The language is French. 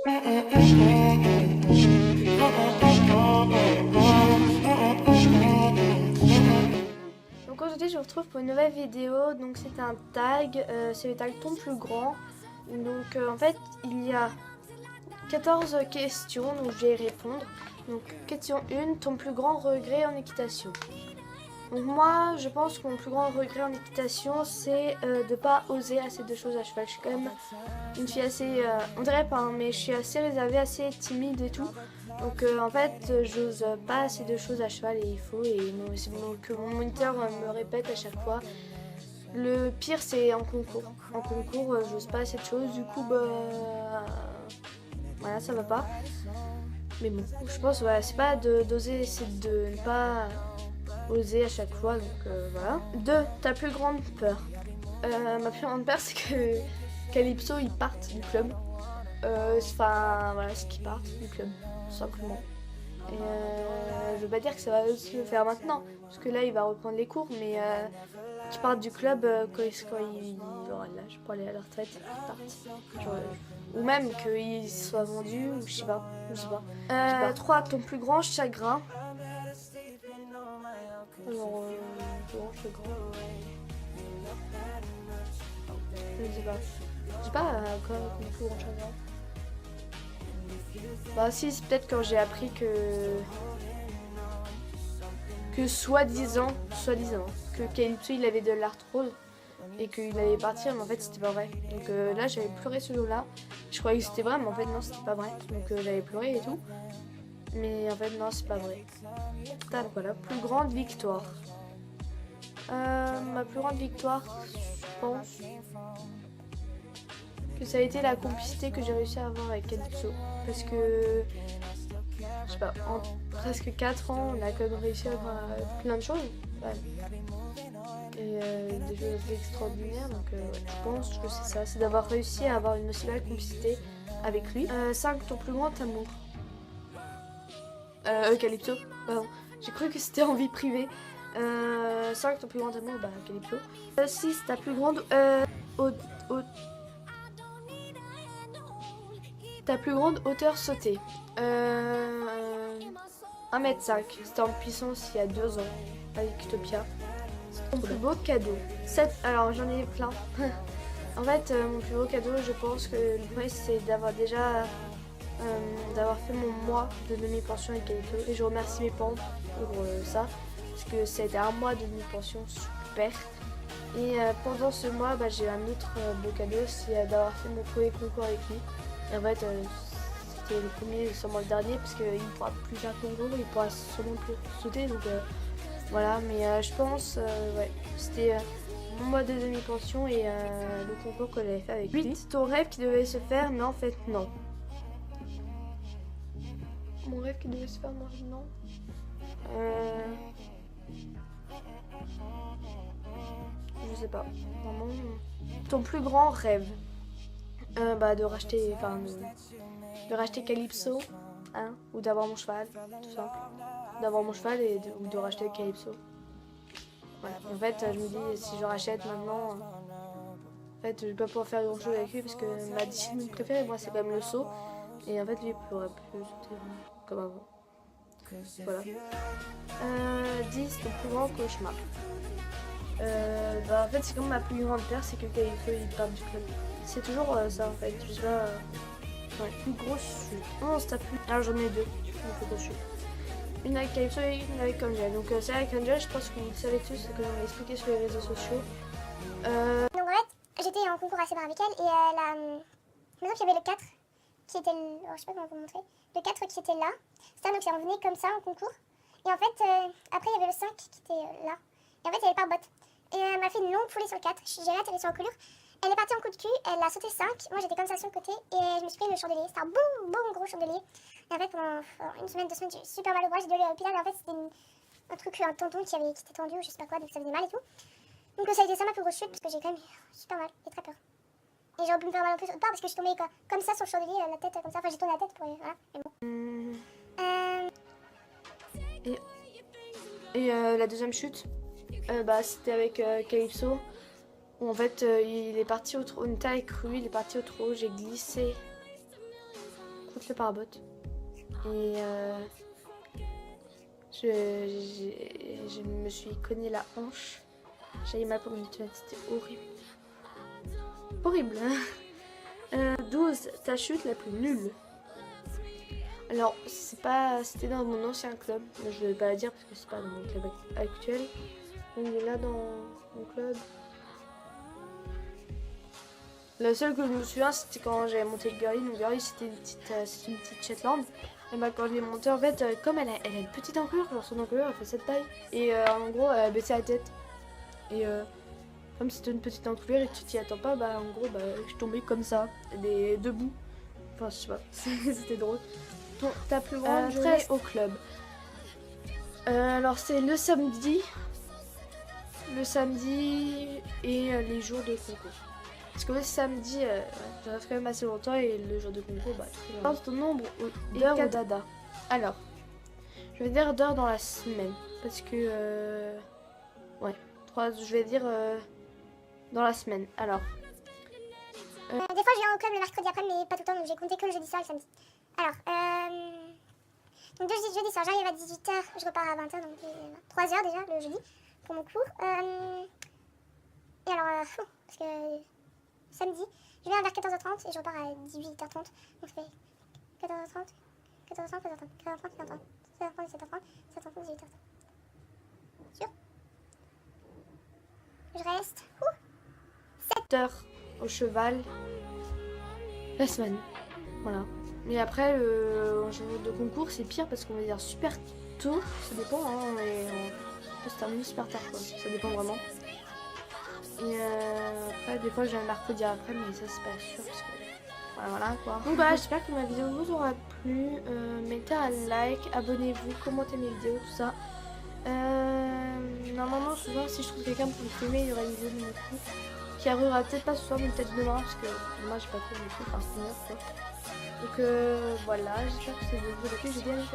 Donc aujourd'hui je vous retrouve pour une nouvelle vidéo. Donc c'est un tag, c'est le tag ton plus grand. Donc en fait il y a 14 questions, donc je vais y répondre. Donc question 1, ton plus grand regret en équitation. Donc moi je pense que mon plus grand regret en équitation c'est de pas oser assez de choses à cheval. Je suis quand même une fille assez, on dirait pas, hein, mais je suis assez réservée, assez timide et tout. Donc en fait j'ose pas assez de choses à cheval et il faut, c'est que mon moniteur me répète à chaque fois. Le pire c'est en concours. En concours j'ose pas assez de choses, du coup voilà ça va pas. Mais bon, je pense ouais, c'est pas d'oser, c'est de ne pas oser à chaque fois, donc voilà. 2. Ta plus grande peur. Ma plus grande peur c'est que Calypso il parte du club. Enfin voilà, c'est qu'il parte du club, tout simplement. Et je veux pas dire que ça va se faire maintenant, parce que là il va reprendre les cours, mais qu'il parte du club quand il aura l'âge pour aller à la retraite, qu'il parte. Ou même qu'il soit vendu, ou je sais pas. 3. Ton plus grand chagrin. Alors, plus grand chagrin. Je sais pas. Je sais pas quoi mon plus grand chagrin. Bah si, c'est peut-être quand j'ai appris que soi-disant que Calypso il avait de l'arthrose et qu'il allait partir, mais en fait c'était pas vrai. Donc là j'avais pleuré ce jour-là. Je croyais que c'était vrai, mais en fait non, c'était pas vrai. Donc j'avais pleuré et tout. Mais en fait non, c'est pas vrai. Donc voilà, plus grande victoire. Ma plus grande victoire, je pense que ça a été la complicité que j'ai réussi à avoir avec Calypso. Parce que, je sais pas, en presque 4 ans, on a quand même réussi à avoir plein de choses. Ouais. Et des choses extraordinaires. Donc je pense que c'est ça, c'est d'avoir réussi à avoir une aussi belle complicité avec lui. 5. Ton plus grand amour. Calypso, pardon. J'ai cru que c'était en vie privée. 5. Ton plus grand amour, bah Calypso. 6. Ta plus grande... Ta plus grande hauteur sautée. 1m5. C'était en puissance il y a 2 ans avec Utopia. Ton plus beau cadeau. 7. Alors j'en ai plein. En fait, mon plus beau cadeau, je pense que le premier c'est d'avoir déjà d'avoir fait mon mois de demi-pension avec Calypso. Et je remercie mes parents pour ça. Parce que ça a été un mois de demi-pension super. Et pendant ce mois, j'ai eu un autre beau cadeau, c'est d'avoir fait mon premier concours avec lui. Et en fait, c'était le premier, sûrement le dernier, parce qu'il ne pourra plus faire de concours, il pourra sûrement plus sauter. Donc voilà, mais je pense, ouais, c'était mon mois de demi-pension et le concours que j'avais fait avec lui. 8. Ton rêve qui devait se faire, mais en fait, non. Mon rêve qui devait se faire, non. Je sais pas. Vraiment. Ton plus grand rêve. De racheter Calypso, hein, ou d'avoir mon cheval, tout simple. D'avoir mon cheval ou de racheter Calypso. Voilà. En fait, je me dis, si je rachète maintenant, en fait, je vais pas pouvoir faire grand chose avec lui parce que ma discipline préférée, moi, c'est quand même le saut. Et en fait, lui, il pourrait plus sauter comme avant. Voilà. 10. Ton plus grand cauchemar. En fait, c'est comme ma plus grande peur, c'est que Calypso il part du club. C'est toujours ça en fait. Je sais pas. Ouais. Plus grosse chute. 11. T'as plus. Alors j'en ai 2. Une plus grosse chute. Une avec Calypso et une avec Angel. Donc celle avec Angel, je pense que vous le savez tous, c'est que j'en ai expliqué sur les réseaux sociaux. Donc en fait, j'étais en concours assez bas avec elle et maintenant qu'il y avait le 4 qui était. Oh, je sais pas comment vous montrer. Le 4 qui était là. Ça, donc elle revenait comme ça en concours. Et en fait, après il y avait le 5 qui était là. Et en fait, il y avait le pare-botte. Et elle m'a fait une longue foulée sur le 4. J'ai atterri sur encolure. Elle est partie en coup de cul, elle a sauté 5. Moi j'étais comme ça sur le côté et je me suis pris le chandelier. C'était un bon gros chandelier. Et en fait, pendant une semaine, 2 semaines, j'ai eu super mal au bras. J'ai dû aller à l'hôpital. Et en fait, c'était un truc, un tendon qui était tendu ou je sais pas quoi, donc ça faisait mal et tout. Donc ça a été ça ma plus grosse chute parce que j'ai quand même super mal et très peur. Et j'aurais pu me faire mal un peu sur le pas parce que je suis tombée comme ça sur le chandelier, la tête comme ça. Enfin, j'ai tourné la tête pour. Voilà, mais bon. Et la deuxième chute, c'était avec Calypso. Où en fait il est parti au trou, on était avec lui, il est parti au trou, j'ai glissé contre le parabot. Et je me suis cogné la hanche. J'avais mal pour une semaine, c'était horrible. Horrible. 12, ta chute la plus nulle. Alors, c'était dans mon ancien club. Je ne vais pas la dire parce que c'est pas dans mon club actuel. On est là dans mon club. La seule que je me souviens, c'était quand j'avais monté le girly. Donc, girly, c'était une petite Shetland. Et bah, quand je l'ai montée, en fait, comme elle a une petite encolure, genre son encolure, elle fait cette taille. Et en gros, elle a baissé la tête. Et comme c'était une petite encolure et que tu t'y attends pas, bah, en gros, bah, je tombais comme ça, debout. Enfin, je sais pas, c'était drôle. Ta plus grande journée au club. Alors, c'est le samedi. Le samedi et les jours de concours. Parce que le samedi, ça reste quand même assez longtemps et le jour de concours, bah, très longtemps. Ton nombre d'heures au dada. Alors, je vais dire d'heures dans la semaine. Parce que, ouais, je vais dire dans la semaine. Alors. Des fois, je viens au club le mercredi après, mais pas tout le temps, donc j'ai compté que le jeudi soir et le samedi. Alors, donc jeudi soir, j'arrive à 18h, je repars à 20h, donc 3h déjà le jeudi pour mon cours. Et alors, parce que samedi, je viens vers 14h30 et je repars à 18h30, donc ça fait 14h30, 14h30, 15h30, 16h30, 17h30, 17h30, 18h30. Sûr? Je reste 7 heures au cheval la semaine. Voilà. Mais après, le jour de concours, c'est pire parce qu'on va dire super tôt. Ça dépend, hein, on peut se terminer super tard, quoi. Ça dépend vraiment. Et après, des fois, j'ai un mercredi après, mais ça, c'est pas sûr parce que voilà quoi. Donc bah, j'espère que ma vidéo vous aura plu. Mettez un like, abonnez-vous, commentez mes vidéos, tout ça. Normalement, souvent, si je trouve quelqu'un pour me filmer, il y aura une vidéo de mon coup qui arrivera peut-être pas ce soir, mais peut-être demain parce que moi, j'ai pas fait mon coup, enfin, c'est une heure, quoi. Donc voilà, j'espère que cette vidéo vous a plu, j'ai bien aimé.